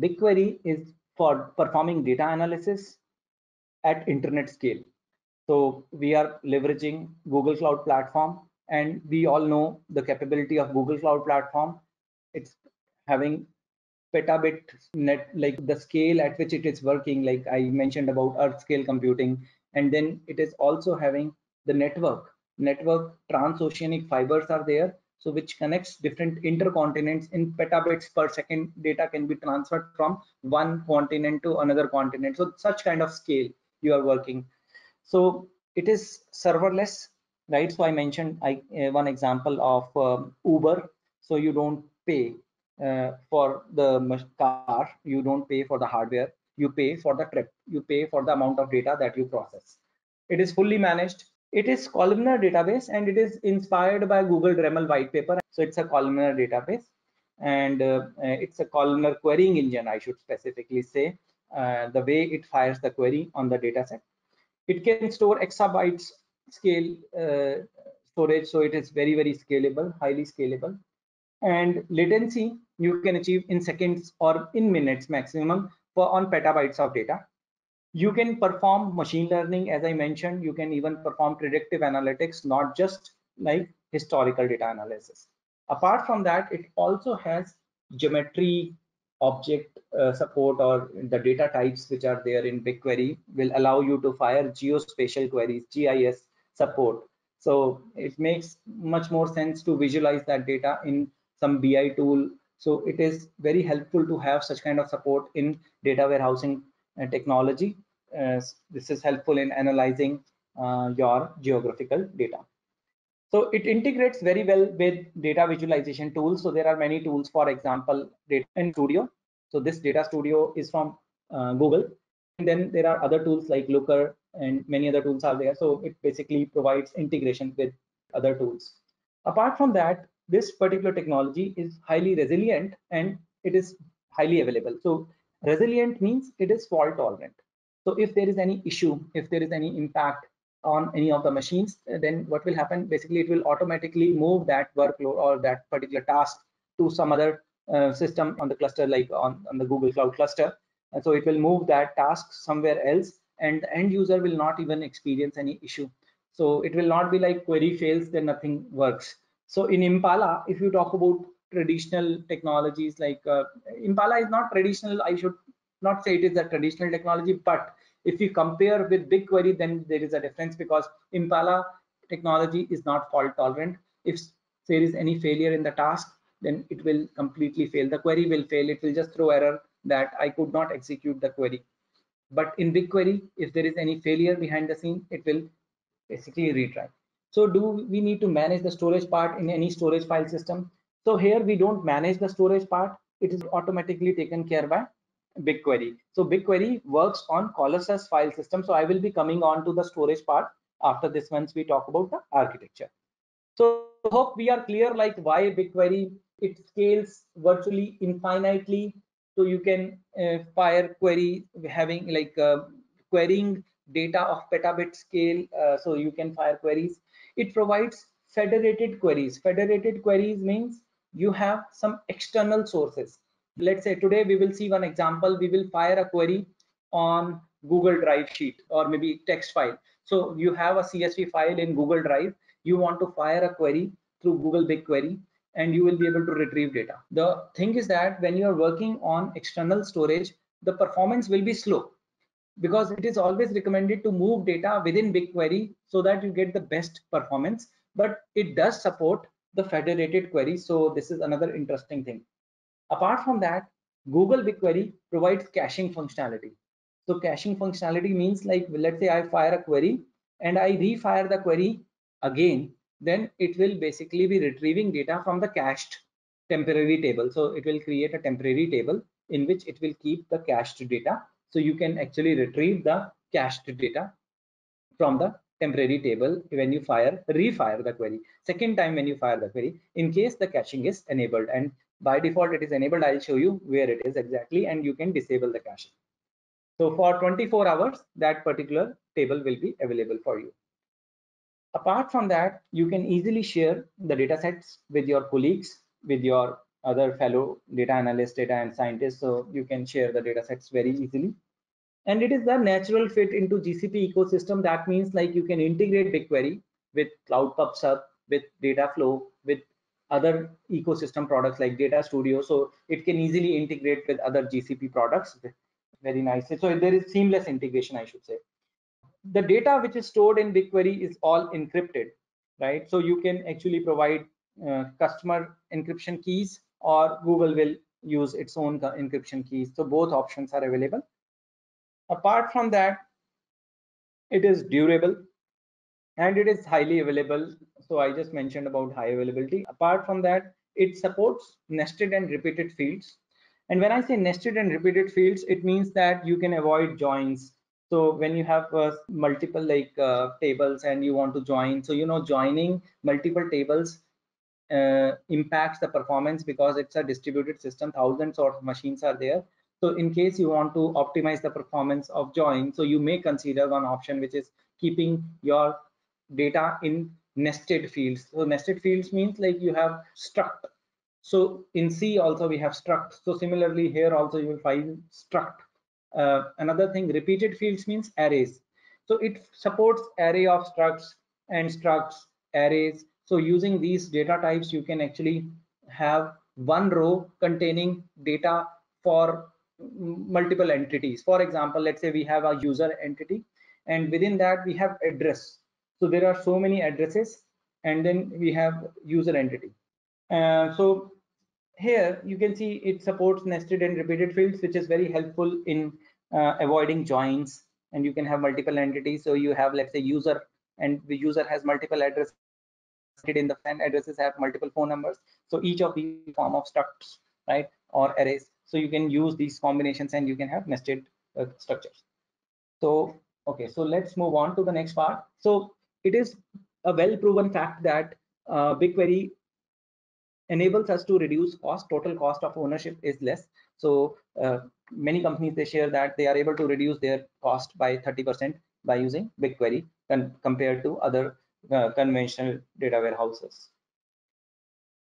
BigQuery is for performing data analysis at internet scale. So we are leveraging Google Cloud Platform, and we all know the capability of Google Cloud Platform. It's having petabit net, like the scale at which it is working, like I mentioned about earth scale computing. And then it is also having the network transoceanic fibers are there, so which connects different intercontinents. In petabits per second data can be transferred from one continent to another continent. So such kind of scale you are working. So it is serverless, right? So I mentioned one example of Uber. So you don't pay for the car, you don't pay for the hardware, you pay for the trip, you pay for the amount of data that you process. It is fully managed. It is columnar database, and it is inspired by Google Dremel white paper. So it's a columnar database, and it's a columnar querying engine, I should specifically say. The way it fires the query on the data set, it can store exabytes scale storage, so it is very scalable, highly scalable. And latency you can achieve in seconds or in minutes maximum for on petabytes of data. You can perform machine learning, as I mentioned. You can even perform predictive analytics, not just like historical data analysis. Apart from that, it also has geometry object support, or the data types which are there in BigQuery will allow you to fire geospatial queries, GIS support. So it makes much more sense to visualize that data in some BI tool. So it is very helpful to have such kind of support in data warehousing technology. This is helpful in analyzing your geographical data. So it integrates very well with data visualization tools. So there are many tools, for example, Data Studio. So this Data Studio is from Google. And then there are other tools like Looker, and many other tools are there. So it basically provides integration with other tools. Apart from that, this particular technology is highly resilient, and it is highly available. So resilient means it is fault tolerant. So if there is any issue, if there is any impact on any of the machines, then what will happen? Basically, it will automatically move that workload or that particular task to some other system on the cluster, like on the Google Cloud cluster. And so it will move that task somewhere else, and the end user will not even experience any issue. So it will not be like query fails, then nothing works. So in Impala, if you talk about traditional technologies, like Impala is not traditional, I should not say it is a traditional technology, but if you compare with BigQuery, then there is a difference, because Impala technology is not fault tolerant. If there is any failure in the task, then it will completely fail. The query will fail. It will just throw error that I could not execute the query. But in BigQuery, if there is any failure behind the scene, it will basically retry. So do we need to manage the storage part in any storage file system? So here we don't manage the storage part. It is automatically taken care by BigQuery. So BigQuery works on Colossus file system. So I will be coming on to the storage part after this once we talk about the architecture. So hope we are clear, like why BigQuery, it scales virtually infinitely. So you can fire query having like querying data of petabit scale. So you can fire queries. It provides federated queries. Federated queries means you have some external sources. Let's say today we will see one example. We will fire a query on Google Drive sheet or maybe text file. So you have a CSV file in Google Drive. You want to fire a query through Google BigQuery, and you will be able to retrieve data. The thing is that when you are working on external storage, the performance will be slow, because it is always recommended to move data within BigQuery so that you get the best performance. But it does support the federated query. So this is another interesting thing. Apart from that, Google BigQuery provides caching functionality. So caching functionality means, like, let's say I fire a query and I refire the query again, then it will basically be retrieving data from the cached temporary table. So it will create a temporary table in which it will keep the cached data. So you can actually retrieve the cached data from the temporary table when you refire the query. Second time when you fire the query, in case the caching is enabled, and by default it is enabled. I'll show you where it is exactly, and you can disable the caching. So for 24 hours, that particular table will be available for you. Apart from that, you can easily share the data sets with your colleagues, with your other fellow data analysts, data and scientists, so you can share the data sets very easily. And it is the natural fit into GCP ecosystem. That means like you can integrate BigQuery with Cloud PubSub, with Dataflow, with other ecosystem products like Data Studio. So it can easily integrate with other GCP products very nicely. So there is seamless integration, I should say. The data which is stored in BigQuery is all encrypted, right? So you can actually provide customer encryption keys, or Google will use its own encryption keys. So both options are available. Apart from that, it is durable and it is highly available. So I just mentioned about high availability. Apart from that, it supports nested and repeated fields. And when I say nested and repeated fields, it means that you can avoid joins. So when you have multiple tables and you want to join, so joining multiple tables impacts the performance because it's a distributed system, thousands of machines are there. So in case you want to optimize the performance of join, so you may consider one option, which is keeping your data in nested fields. So nested fields means like you have struct. So in C also we have struct. So similarly here also you will find struct. Another thing, repeated fields means arrays. So it supports array of structs and structs, arrays. So using these data types, you can actually have one row containing data for multiple entities. For example, let's say we have a user entity, and within that we have address. So there are so many addresses, and then we have user entity. So here you can see it supports nested and repeated fields, which is very helpful in avoiding joins. And you can have multiple entities. So you have, let's say, user, and the user has multiple addresses in the and addresses have multiple phone numbers. So each of these form of structs, right, or arrays. So you can use these combinations and you can have nested structures. So okay, so let's move on to the next part. So it is a well proven fact that BigQuery enables us to reduce cost. Total cost of ownership is less. So many companies, they share that they are able to reduce their cost by 30% by using BigQuery compared to other conventional data warehouses.